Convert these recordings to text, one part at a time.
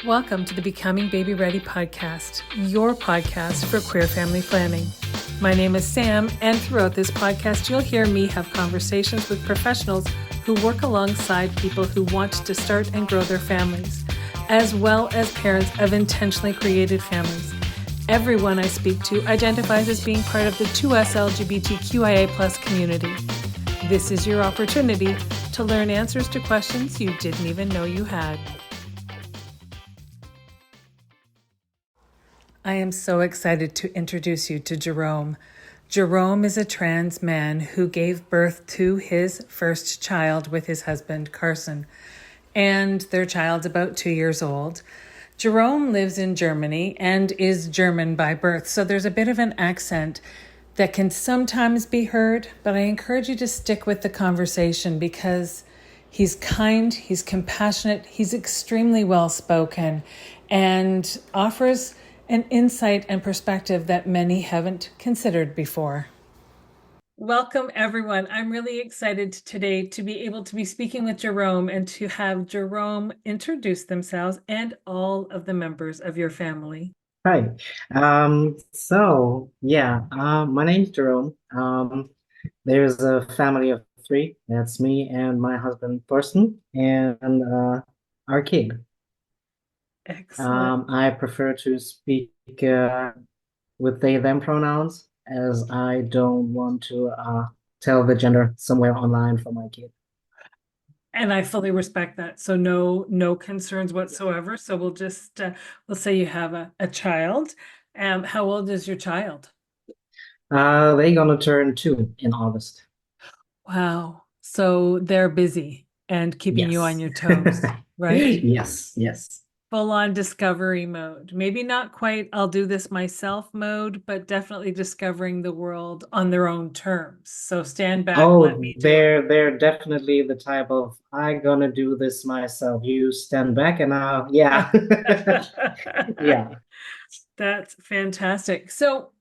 Welcome to the Becoming Baby Ready podcast, your podcast for queer family planning. My name is Sam, and throughout this podcast, you'll hear me have conversations with professionals who work alongside people who want to start and grow their families, as well as parents of intentionally created families. Everyone I speak to identifies as being part of the 2S LGBTQIA+ community. This is your opportunity to learn answers to questions you didn't even know you had. I am so excited to introduce you to Jerome. Jerome is a trans man who gave birth to his first child with his husband, Carson, and their child's about 2 years old. Jerome lives in Germany and is German by birth, so there's a bit of an accent that can sometimes be heard, but I encourage you to stick with the conversation because he's kind, he's compassionate, he's extremely well-spoken, and offers an insight and perspective that many haven't considered before. Welcome, everyone. I'm really excited today to be able to be speaking with Jerome and to have Jerome introduce themselves and all of the members of your family. Hi. My name's Jerome. There's a family of three. That's me and my husband, Thorsten, and our kid. Excellent. I prefer to speak with they, them pronouns as I don't want to tell the gender somewhere online for my kid. And I fully respect that. So no concerns whatsoever. So we'll just, we'll say you have a child. How old is your child? They're gonna turn 2 in August. Wow. So they're busy and keeping you on Yes. your toes, right? Yes. Full on discovery mode. Maybe not quite I'll do this myself mode, but definitely discovering the world on their own terms. So stand back, let Oh, me do it. they're definitely the type of I gonna do this myself. You stand back and yeah. Yeah. That's fantastic. So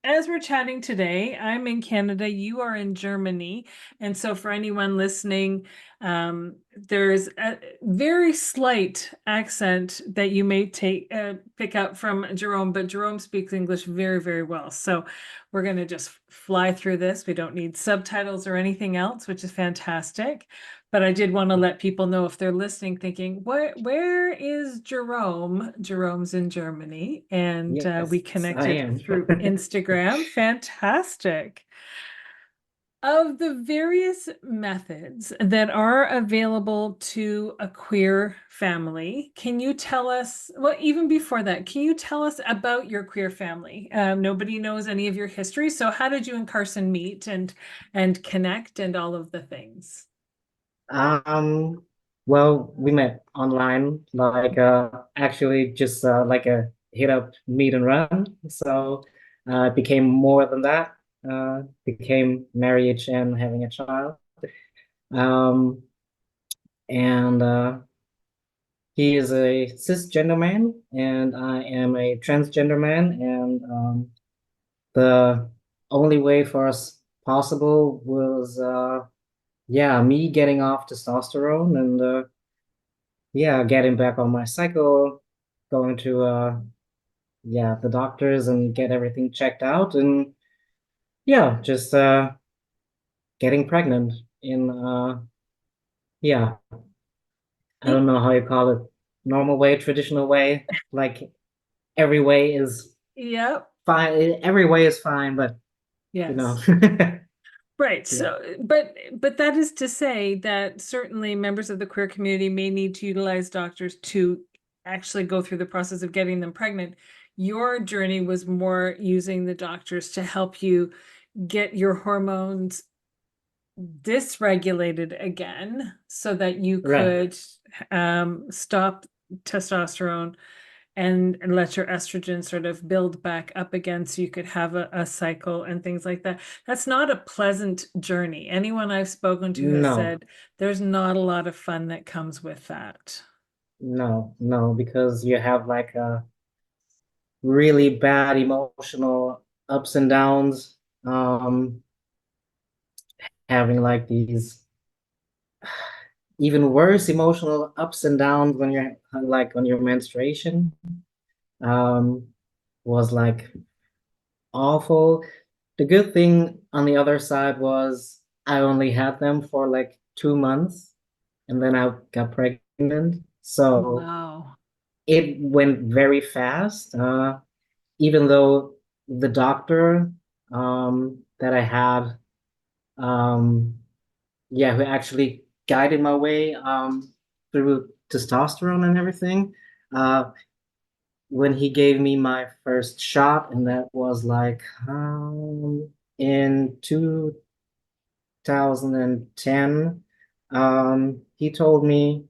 as we're chatting today, I'm in Canada, you are in Germany. And so for anyone listening, there's a very slight accent that you may pick up from Jerome, but Jerome speaks English very, very well. So we're going to just fly through this. We don't need subtitles or anything else, which is fantastic. But I did want to let people know if they're listening, thinking, where is Jerome? Jerome's in Germany, and we Yes, I connected am. through Instagram. Fantastic. Of the various methods that are available to a queer family, can you tell us, well, even before that, can you tell us about your queer family? Nobody knows any of your history, so how did you and Carson meet and connect and all of the things? Um, well, we met online, like actually just like a hit up, meet and run. So it became more than that. Became marriage and having a child. Um, and He is a cisgender man, and I am a transgender man. And the only way for us possible was, me getting off testosterone and, getting back on my cycle, going to, the doctors and get everything checked out, and just getting pregnant in, yeah, I don't know how you call it, normal way, traditional way, like every way is Yep. fine. Every way is fine, but you know, Yes. Right. yeah, So, but that is to say that certainly members of the queer community may need to utilize doctors to actually go through the process of getting them pregnant. Your journey was more using the doctors to help you get your hormones dysregulated again so that you right. could stop testosterone and let your estrogen sort of build back up again so you could have a cycle and things like that. That's not a pleasant journey. Anyone I've spoken to has No, said there's not a lot of fun that comes with that. no, because you have like a really bad emotional ups and downs. Having like these even worse emotional ups and downs when you're like on your menstruation. Um, was like awful. The good thing on the other side was I only had them for like 2 months and then I got pregnant. So Wow. it went very fast. Even though the doctor that I had, um, yeah, who actually guided my way through testosterone and everything, when he gave me my first shot, and that was like in 2010, he told me,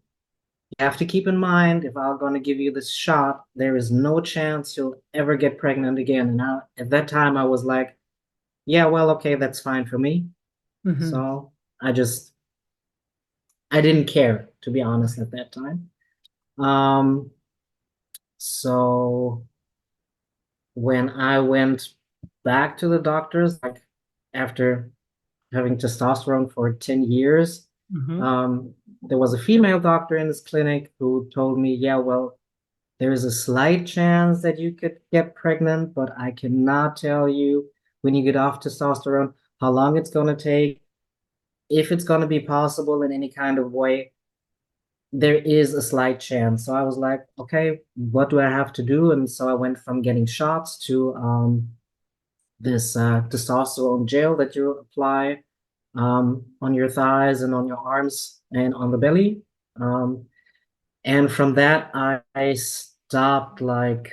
you have to keep in mind, if I'm going to give you this shot, there is no chance you'll ever get pregnant again. And at that time, I was like, yeah, well, okay, that's fine for me. Hmm. So I just, I didn't care, to be honest, at that time. Um, so when I went back to the doctors, like after having testosterone for 10 years, Hmm. um, there was a female doctor in this clinic who told me, yeah, well, there is a slight chance that you could get pregnant, but I cannot tell you when you get off testosterone how long it's going to take, if it's going to be possible in any kind of way. There is a slight chance. So I was like, okay, what do I have to do? And so I went from getting shots to this testosterone gel that you apply on your thighs and on your arms and on the belly. Um, and from that, I stopped like,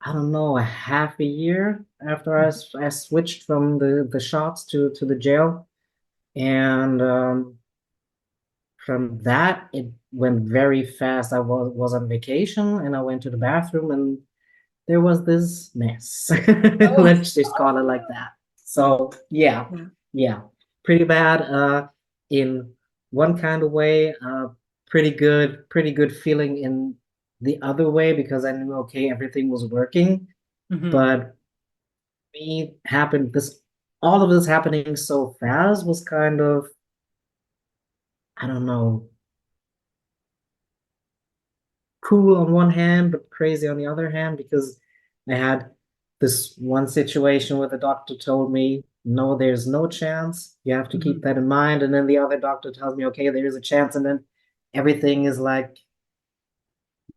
I don't know, a half a year after I switched from the shots to the gel. And from that, it went very fast. I was on vacation and I went to the bathroom and there was this mess. Oh, Let's just call it like that. So yeah, yeah. yeah, pretty bad in one kind of way, pretty good feeling in the other way because I knew okay, everything was working. Hmm. But me happened this all of this happening so fast was kind of, I don't know, cool on one hand, but crazy on the other hand, because I had this one situation where the doctor told me, no, there's no chance. You have to keep Hmm. that in mind. And then the other doctor tells me, okay, there is a chance. And then everything is like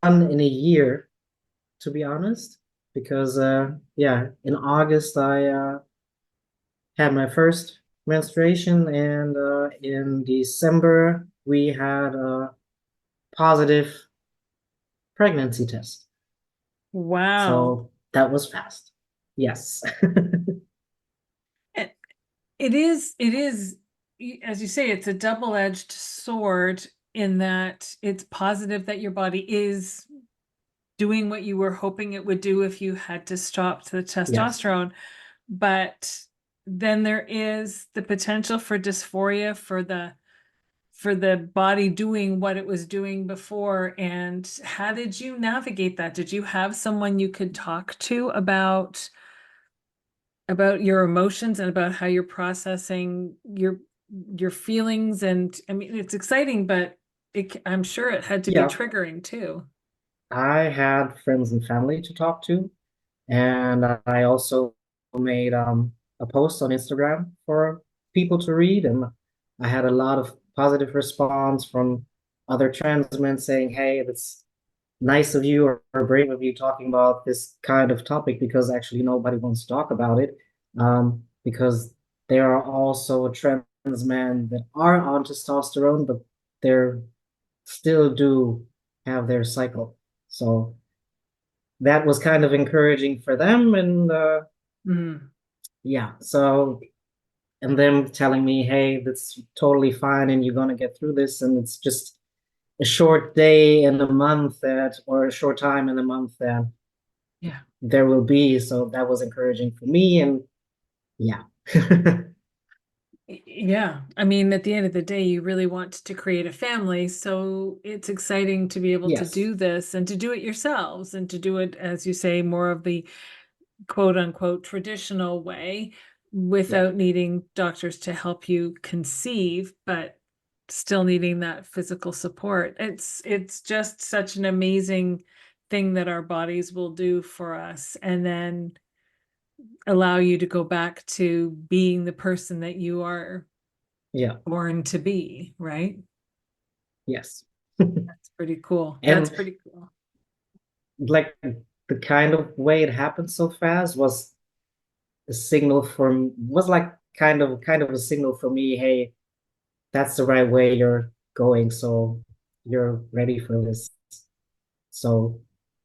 done in a year, to be honest. Because, yeah, in August, I had my first menstruation. And in December, we had a positive pregnancy test. Wow. So that was fast. Yes. It, it is, as you say, it's a double-edged sword in that it's positive that your body is doing what you were hoping it would do if you had to stop the Yes. testosterone. But then there is the potential for dysphoria for the body doing what it was doing before. And how did you navigate that? Did you have someone you could talk to about your emotions and about how you're processing your feelings? And I mean, it's exciting, but I'm sure it had to be Yeah. triggering too. I had friends and family to talk to, and I also made a post on Instagram for people to read, and I had a lot of positive response from other trans men saying, "Hey, that's nice of you or brave of you talking about this kind of topic because actually nobody wants to talk about it." Because there are also trans men that are on testosterone, but they're still do have their cycle. So that was kind of encouraging for them. And Mm. yeah, so, and them telling me, hey, that's totally fine and you're going to get through this. And it's just a short day in a month that, or a short time in a month that Yeah. there will be. So that was encouraging for me. And yeah. Yeah. I mean, at the end of the day, you really want to create a family. So it's exciting to be able to Yes. do this and to do it yourselves and to do it, as you say, more of the quote unquote traditional way Yeah. without needing doctors to help you conceive. But still needing that physical support. It's just such an amazing thing that our bodies will do for us, and then allow you to go back to being the person that you are Yeah. born to be, right? Yes. That's pretty cool. That's And pretty cool. like the kind of way it happened so fast was a signal from was like kind of a signal for me, hey, that's the right way you're going, so you're ready for this. So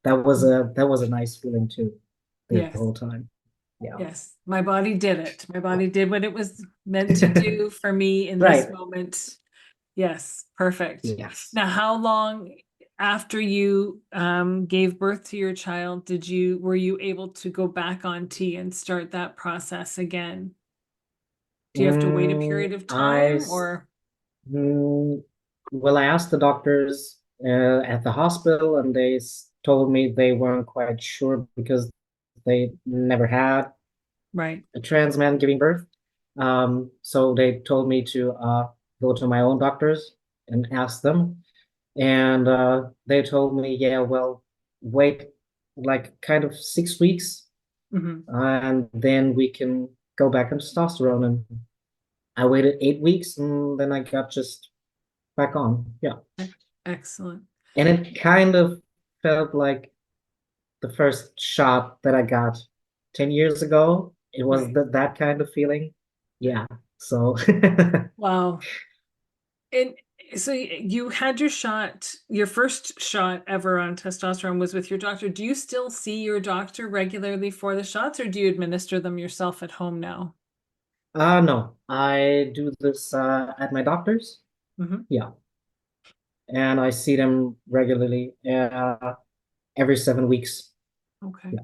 that was a nice feeling too, the Yes. whole time. Yeah. Yes. My body did it. My body did what it was meant to do for me in this Right. moment. Yes. Perfect. Yes. Now, how long after you gave birth to your child were you able to go back on tea and start that process again? Do you have to wait a period of I time or? mm, well, I asked the doctors at the hospital, and told me they weren't quite sure because they never had Right. a trans man giving birth. So they told me to go to my own doctors and ask them. And they told me, yeah, well, wait like kind of 6 weeks, Hmm. and then we can go back on testosterone. And I waited 8 weeks, and then I got just back on. Yeah. Excellent. And it kind of felt like the first shot that I got 10 years ago. It was Right. that kind of feeling. Yeah. So Wow. And so you had your first shot ever on testosterone was with your doctor. Do you still see your doctor regularly for the shots, or do you administer them yourself at home now? no, I do this at my doctor's. Hmm. Yeah. And I see them regularly, every 7 weeks. Okay. Yeah.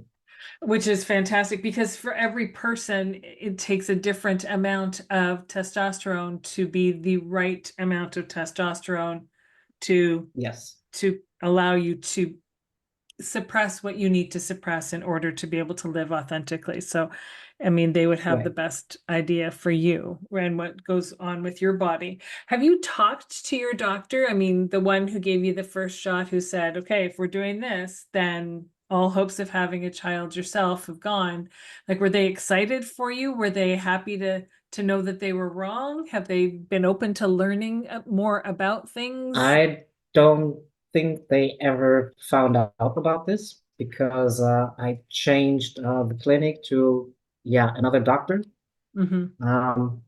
Which is fantastic because for every person, it takes a different amount of testosterone to be the right amount of testosterone to Yes. to allow you to suppress what you need to suppress in order to be able to live authentically. So, I mean, they would have the Right. best idea for you and what goes on with your body. Have you talked to your doctor? I mean, the one who gave you the first shot, who said, okay, if we're doing this, then all hopes of having a child yourself have gone. Like, were they excited for you? Were they happy to know that they were wrong? Have they been open to learning more about things? I don't think they ever found out about this because I changed the clinic to, yeah, another doctor. Hmm. Um,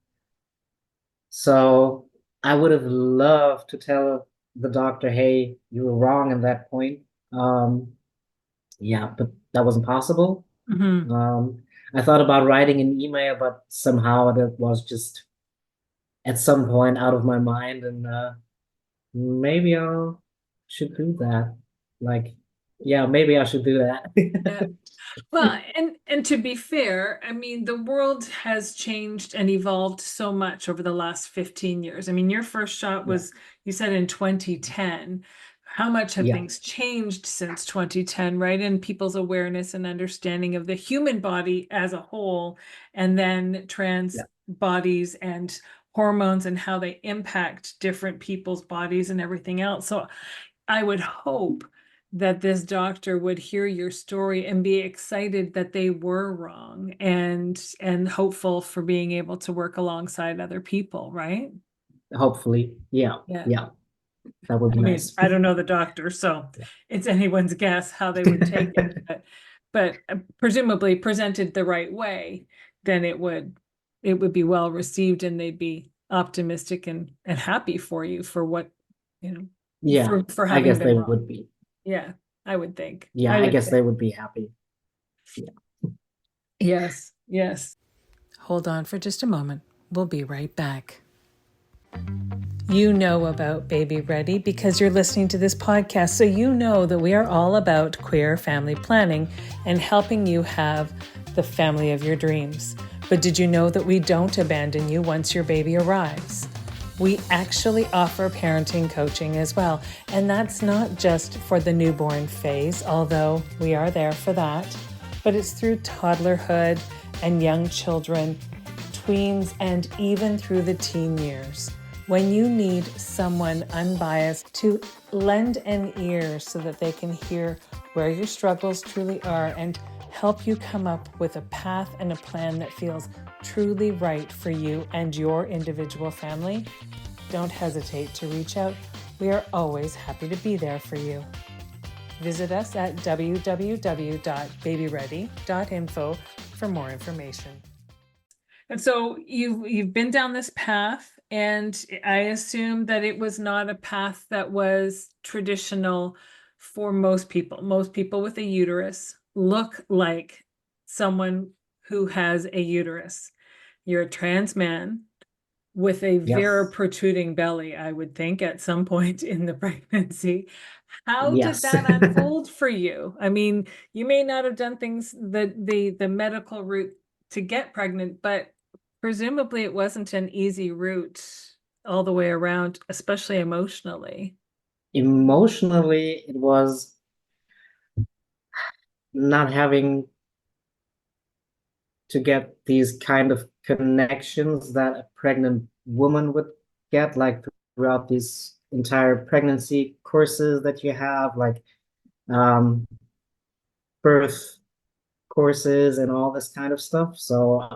so I would have loved to tell the doctor, hey, you were wrong at that point. Um, yeah, but that wasn't possible. Hmm. Um, I thought about writing an email, but somehow that was just at some point out of my mind, and maybe I should do that. Like, yeah, maybe I should do Yeah. that. Well, and to be fair, I mean, the world has changed and evolved so much over the last 15 years. I mean, your first shot Yeah, was, you said, in 2010. How much have yeah, things changed since 2010, right? And people's awareness and understanding of the human body as a whole, and then trans yeah. bodies and hormones and how they impact different people's bodies and everything else. So I would hope that this doctor would hear your story and be excited that they were wrong and hopeful for being able to work alongside other people, right? Hopefully, yeah, Yeah. yeah, that would be I mean, nice. I don't know the doctor, so it's anyone's guess how they would take it, but presumably presented the right way, then it would be well received and they'd be optimistic and happy for you for what, you know, Yeah, for I having guess been they wrong. would be. Yeah, I would think. Yeah, I I would guess think. they would be happy. Yeah. Yes, yes. Hold on for just a moment. We'll be right back. You know about babyREADY because you're listening to this podcast, so you know that we are all about queer family planning and helping you have the family of your dreams. But did you know that we don't abandon you once your baby arrives? We actually offer parenting coaching as well, and that's not just for the newborn phase, although we are there for that, but it's through toddlerhood and young children, tweens, and even through the teen years. When you need someone unbiased to lend an ear so that they can hear where your struggles truly are and help you come up with a path and a plan that feels truly right for you and your individual family, don't hesitate to reach out. We are always happy to be there for you. Visit us at www.babyready.info for more information. And so you've been down this path, and I assume that it was not a path that was traditional for most people. Most people with a uterus look like someone who has a uterus. You're a trans man with a very Yes. protruding belly, I would think, at some point in the pregnancy. How did Yes. that unfold for you? I mean, you may not have done things the medical route to get pregnant, but presumably it wasn't an easy route all the way around, especially emotionally. Emotionally, it was not having to get these kind of connections that a pregnant woman would get, like throughout these entire pregnancy courses that you have, like um, birth courses and all this kind of stuff. So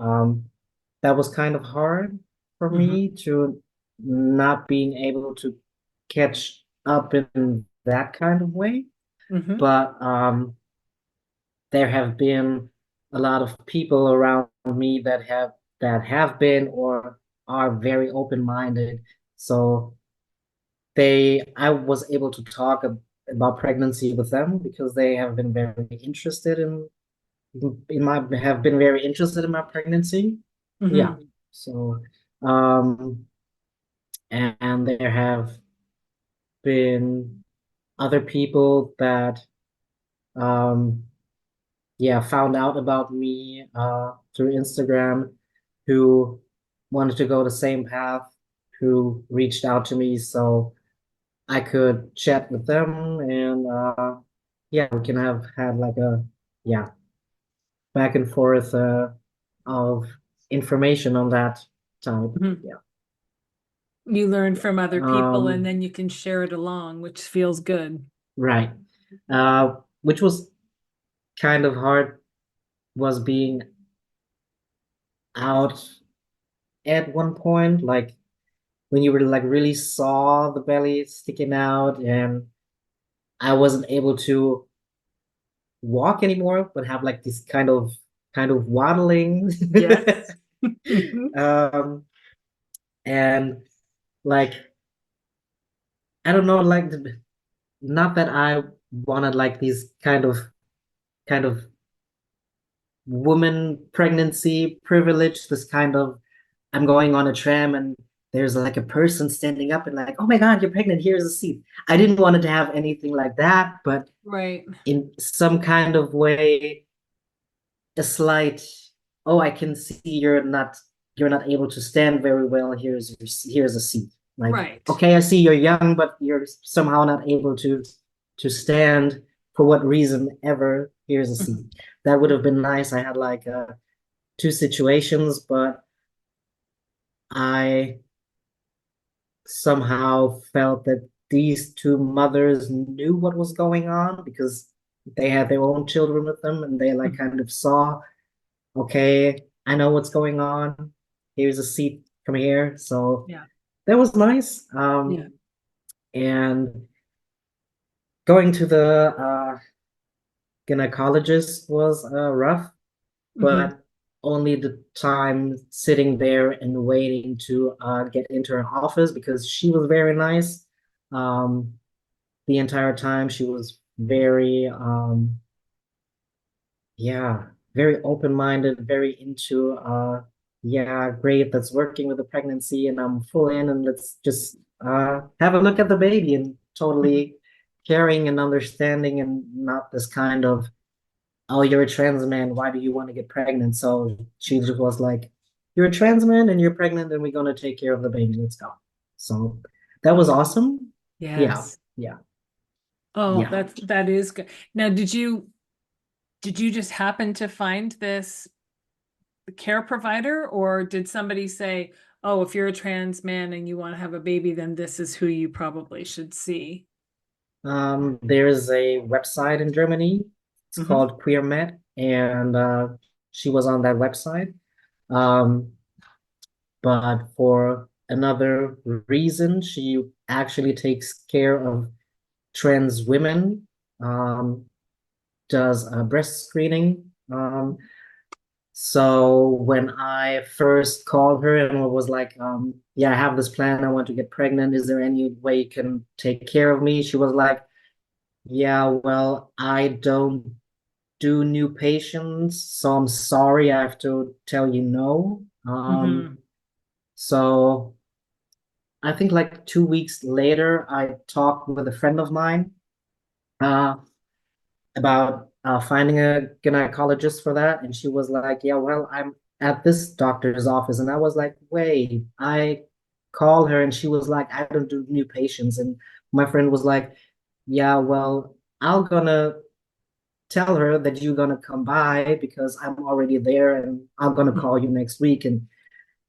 that was kind of hard for Mm-hmm. me to not being able to catch up in that kind of way. Mm-hmm. But there have been a lot of people around me that have been or are very open-minded. So I was able to talk about pregnancy with them because they have been very interested have been very interested in my pregnancy. Yeah. Mm-hmm. So um and there have been other people that um yeah, found out about me through Instagram, who wanted to go the same path, who reached out to me so I could chat with them, and yeah, we can have had like a yeah back and forth of information on that type. Mm-hmm. Yeah. You learn from other people and Um, then you can share it along, which feels good. right. Which was kind of hard was being out at one point, like when you were like really saw the belly sticking out and I wasn't able to walk anymore, but have like this kind of waddling. Yes. Mm-hmm. um and like I don't know, like not that I wanted like these kind of woman pregnancy privilege, this kind of I'm going on a tram and there's like a person standing up and like, oh my God, you're pregnant, here's a seat. I didn't want it to have anything like that, but Right. in some kind of way, a slight, oh, I can see you're not able to stand very well. Here's a seat. Like, Right. okay, I see you're young, but you're somehow not able to stand for what reason ever. Here's a seat. Mhm. That would have been nice. I had like two situations, but I somehow felt that these two mothers knew what was going on because they had their own children with them and they like kind of saw, okay, I know what's going on. Here's a seat, come here. So Yeah. that was nice. Yeah. And going to the gynecologist was rough, Hmm. but only the time sitting there and waiting to get into her office because she was very nice. Um, the entire time she was very yeah, very open-minded, very into yeah, great, that's working with the pregnancy and I'm full in and let's just have a look at the baby and totally caring and understanding and not this kind of, oh, you're a trans man, why do you want to get pregnant? So she just was like, you're a trans man and you're pregnant and we're gonna take care of the baby, let's go. So that was awesome. Yeah, Yes. yeah, Oh, yeah. that is good. Now, did you just happen to find this care provider, or did somebody say, oh, if you're a trans man and you want to have a baby, then this is who you probably should see. There's a website in Germany. It's Hmm. called QueerMed, and she was on that website. Um, but for another reason, she actually takes care of trans women, does breast screening. So when I first called her and was like, yeah, I have this plan, I want to get pregnant. Is there any way you can take care of me? She was like, yeah, well, I don't do new patients, so I'm sorry, I have to tell you no. Hmm. So I think like 2 weeks later, I talked with a friend of mine uh, about finding a gynecologist for that, and she was like, "Yeah, well, I'm at this doctor's office," and I was like, "Wait," I called her, and she was like, "I don't do new patients," and my friend was like, "Yeah, well, I'm gonna tell her that you're gonna come by because I'm already there and I'm gonna call you next week." And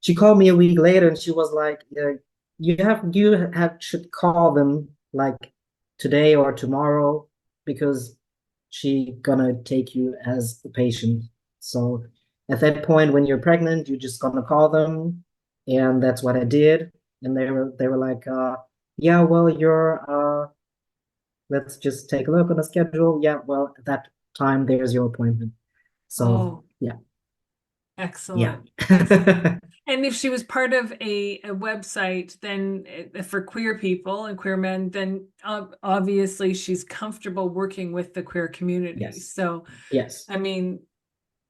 she called me a week later and she was like, yeah, you have should call them like today or tomorrow because she gonna take you as a patient. So at that point when you're pregnant, you're just gonna call them. And that's what I did. And they were like, yeah, well, let's just take a look on the schedule. Yeah, well, at that time, there's your appointment. So, Oh, yeah, yeah. excellent. Excellent. And if she was part of a website, then for queer people and queer men, then obviously she's comfortable working with the queer community. Yes, So, yes, I mean,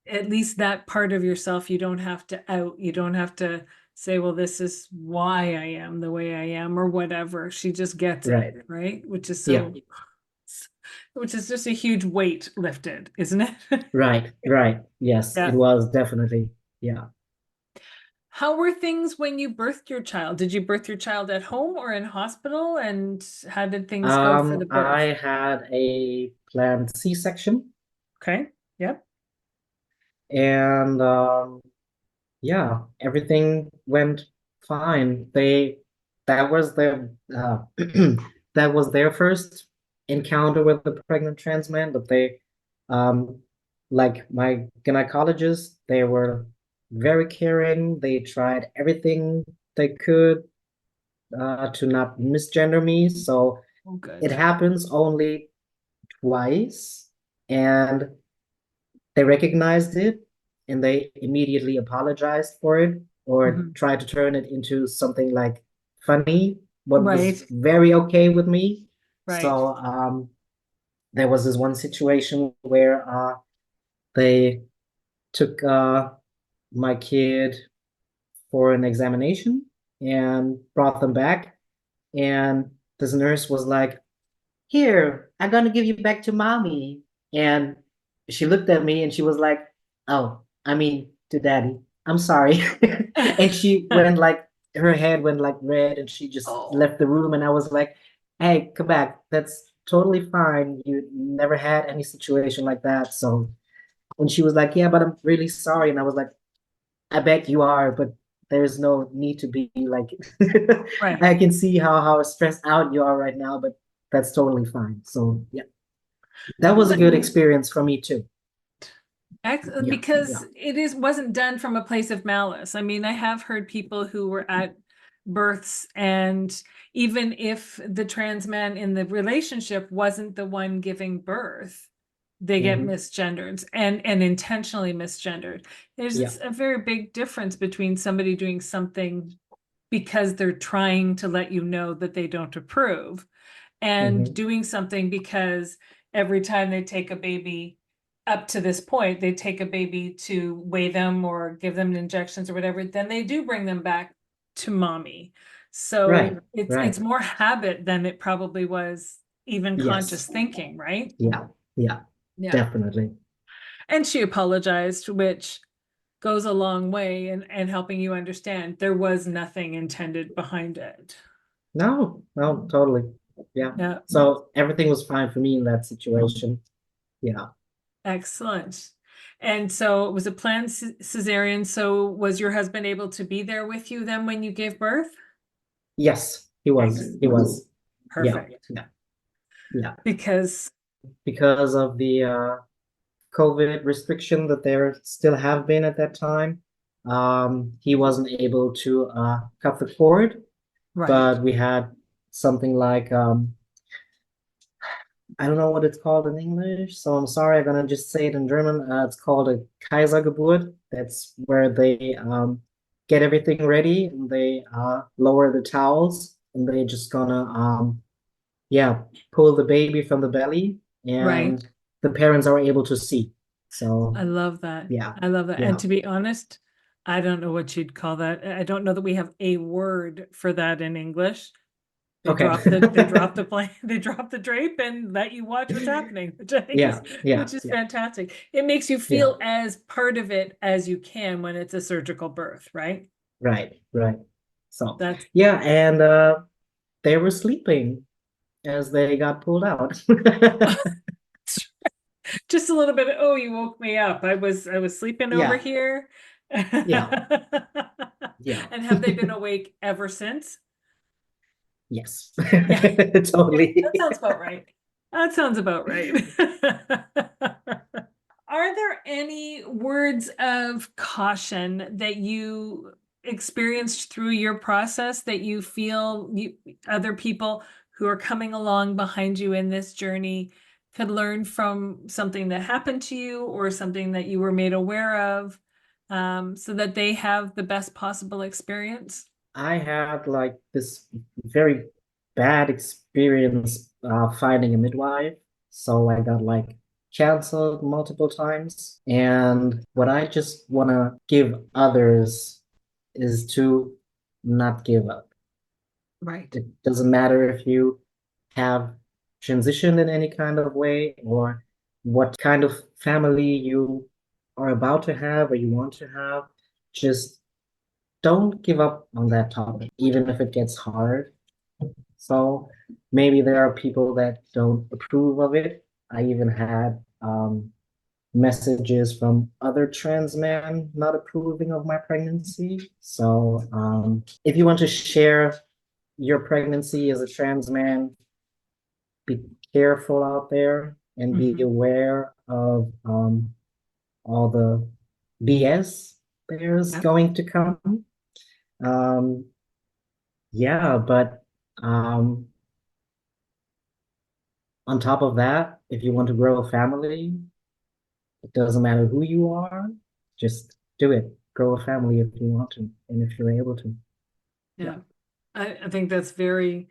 at least that part of yourself you don't have to out. You don't have to say, well, this is why I am the way I am or whatever. She just gets it, right. right? Yeah, Which is just a huge weight lifted, isn't it? right, right. Yes, it Yeah. was definitely. Yeah. How were things when you birthed your child? Did you birth your child at home or in hospital? And how did things go for the birth? I had a planned C-section, Okay. Yep. and yeah, everything went fine. That was that was their first encounter with the pregnant trans man, but um, like my gynecologist, they were very caring. They tried everything they could to not misgender me. So Oh, it good. happens only twice, and they recognized it and they immediately apologized for it or Mhm. tried to turn it into something like funny, what was Right. very okay with me. Right. So there was this one situation where they took my kid for an examination and brought them back. And this nurse was like, here, I'm gonna give you back to mommy. And she looked at me and she was like, oh, I mean to daddy. I'm sorry. And she went like her head went like red and she just Oh. left the room. And I was like, hey, come back. That's totally fine. You never had any situation like that. So and she was like, yeah, but I'm really sorry. And I was like, I bet you are, but there's no need to be like Right. I can see how stressed out you are right now, but that's totally fine. So yeah, that Well, was a good experience for me too. Yeah, because yeah. it is wasn't done from a place of malice. I mean, I have heard people who were at births, and even if the trans man in the relationship wasn't the one giving birth, they get Hmm. misgendered and intentionally misgendered. Yeah. There's a very big difference between somebody doing something because they're trying to let you know that they don't approve and Hmm. doing something because every time they take a baby up to this point, they take a baby to weigh them or give them injections or whatever, then they do bring them back to mommy. Right, So it's right. more habit than it probably was even conscious Yes. thinking, right? Yeah, yeah, Yeah. definitely. And she apologized, which goes a long way in helping you understand there was nothing intended behind it. No, no, totally. Yeah. Yeah. So everything was fine for me in that situation. Yeah. Excellent. And so it was a planned cesarean. So was your husband able to be there with you then when you gave birth? Yes, he was. He Excellent. was. Yeah, Perfect. yeah, yeah. Because, Because of the COVID restriction that there still have been at that time, he wasn't able to cut the cord, right, but we had something like I don't know what it's called in English, so I'm sorry, I'm gonna just say it in German. It's called a Kaisergeburt. That's where they get everything ready and they lower the towels and they just gonna yeah, pull the baby from the belly right. and the parents are able to see. I So love that. yeah, I love that. And yeah. to be honest, I don't know what you'd call that. I don't know that we have a word for that in English. Okay. They drop the plane, they drop the drape and let you watch what's happening, Yeah, yeah, which is yeah, fantastic. It makes you yeah. feel as part of it as you can when it's a surgical birth, right? Right, right. So That's yeah, and they were sleeping as they got pulled out. just a little bit of, oh, you woke me up. I was sleeping over Yeah, here. yeah, yeah. And have they been awake ever since? Yes. Yeah. Yeah, that Totally. sounds about right. That sounds about right. Are there any words of caution that you experienced through your process that you feel other people who are coming along behind you in this journey could learn from something that happened to you or something that you were made aware of, so that they have the best possible experience? I had like this very bad experience finding a midwife. So I got like canceled multiple times. And what I just want to give others is to not give up. Right. It doesn't matter if you have transitioned in any kind of way or what kind of family you are about to have or you want to have. Just don't give up on that topic, even if it gets hard. So maybe there are people that don't approve of it. I even had messages from other trans men not approving of my pregnancy. So if you want to share your pregnancy as a trans man, be careful out there and be Mhm. aware of all the BS there's Yep. going to come. Um, yeah, but on top of that, if you want to grow a family, it doesn't matter who you are, just do it. Grow a family if you want to and if you're able to. Yeah, Yeah. I think that's very,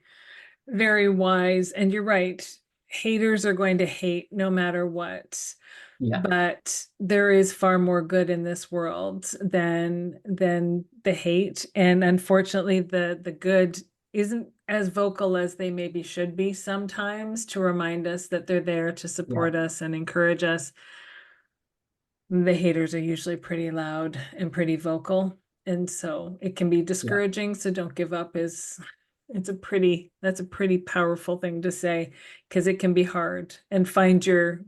very wise. And you're right. Haters are going to hate no matter what. yeah, But there is far more good in this world than the hate. And unfortunately, the good isn't as vocal as they maybe should be sometimes to remind us that they're there to yeah, support us and encourage us. The haters are usually pretty loud and pretty vocal, and so it can be yeah, discouraging. So don't give up is that's a pretty powerful thing to say because it can be hard and find your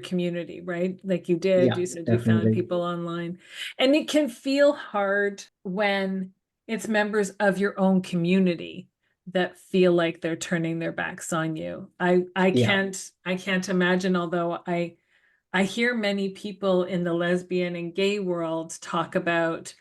community, right? Like you did, yeah, you said you found definitely. people online. And it can feel hard when it's members of your own community that feel like they're turning their backs on you. Yeah, I can't imagine, although I hear many people in the lesbian and gay world talk about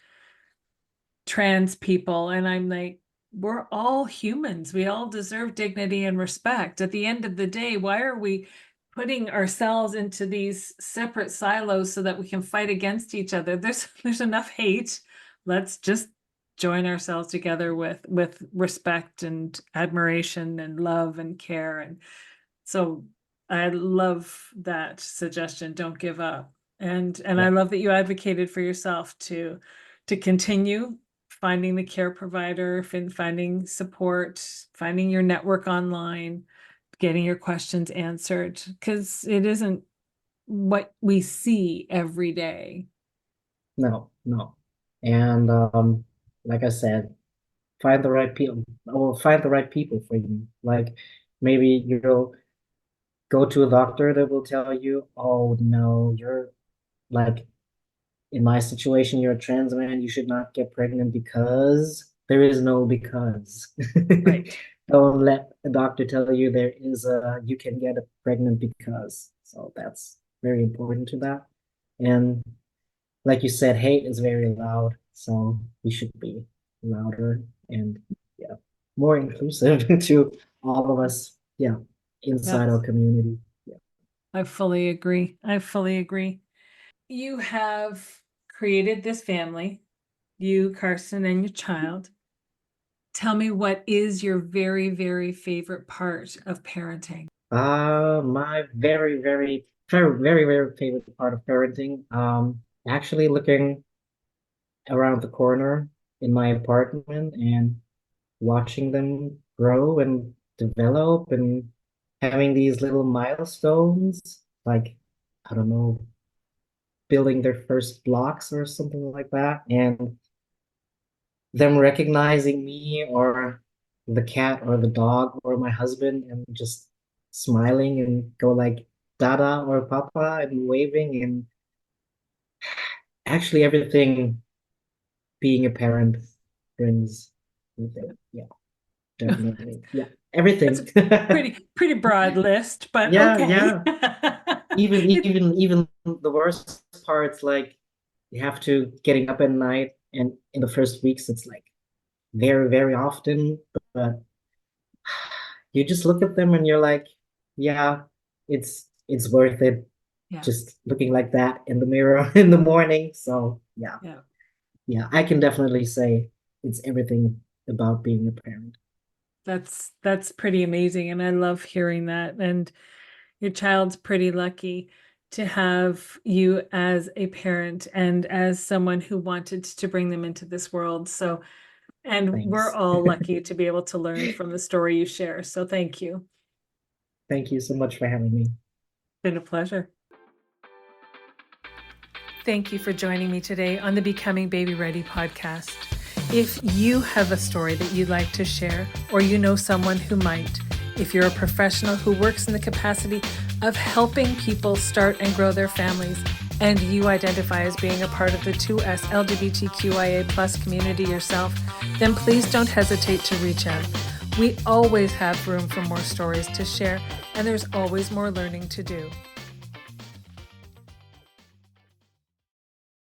trans people, and I'm like, we're all humans. We all deserve dignity and respect. At the end of the day, why are we putting ourselves into these separate silos so that we can fight against each other? There's enough hate. Let's just join ourselves together with respect and admiration and love and care. And so I love that suggestion. Don't give up. And I yeah, love that you advocated for yourself to continue finding the care provider, finding support, finding your network online, getting your questions answered, because it isn't what we see every day. no, no. And like I said, find the right people or find the right people for you. Like maybe you'll go to a doctor that will tell you, oh no, you're like in my situation, you're a trans man, you should not get pregnant because there is no because. Right. Don't let a doctor tell you there is a you can get pregnant because. So that's very important to that. And like you said, hate is very loud, so we should be louder and yeah, more inclusive to all of us. Yeah, inside our Yes, community. Yeah. I fully agree. I fully agree. You have created this family, you, Carson, and your child. Tell me, what is your very, very favorite part of parenting? My very favorite part of parenting, actually looking around the corner in my apartment and watching them grow and develop and having these little milestones, like, I don't know, building their first blocks or something like that, and them recognizing me or the cat or the dog or my husband and just smiling and go like Dada or Papa and waving and actually everything being a parent brings with it. Yeah, definitely. Yeah, That's a everything. pretty broad list, but Yeah, okay. yeah. Even the worst parts, like you have to getting up at night, and in the first weeks, it's like very often, but you just look at them and you're like, yeah, it's worth it Yeah, just looking like that in the mirror in the morning. So yeah, yeah. yeah, I can definitely say it's everything about being a parent. That's pretty amazing, and I love hearing that. And your child's pretty lucky to have you as a parent and as someone who wanted to bring them into this world. So, and we're Thanks. all lucky to be able to learn from the story you share. So thank you. Thank you so much for having me. Been a pleasure. Thank you for joining me today on the Becoming Baby Ready podcast. If you have a story that you'd like to share, or you know someone who might, if you're a professional who works in the capacity of helping people start and grow their families, and you identify as being a part of the 2S LGBTQIA plus community yourself, then please don't hesitate to reach out. We always have room for more stories to share, and there's always more learning to do.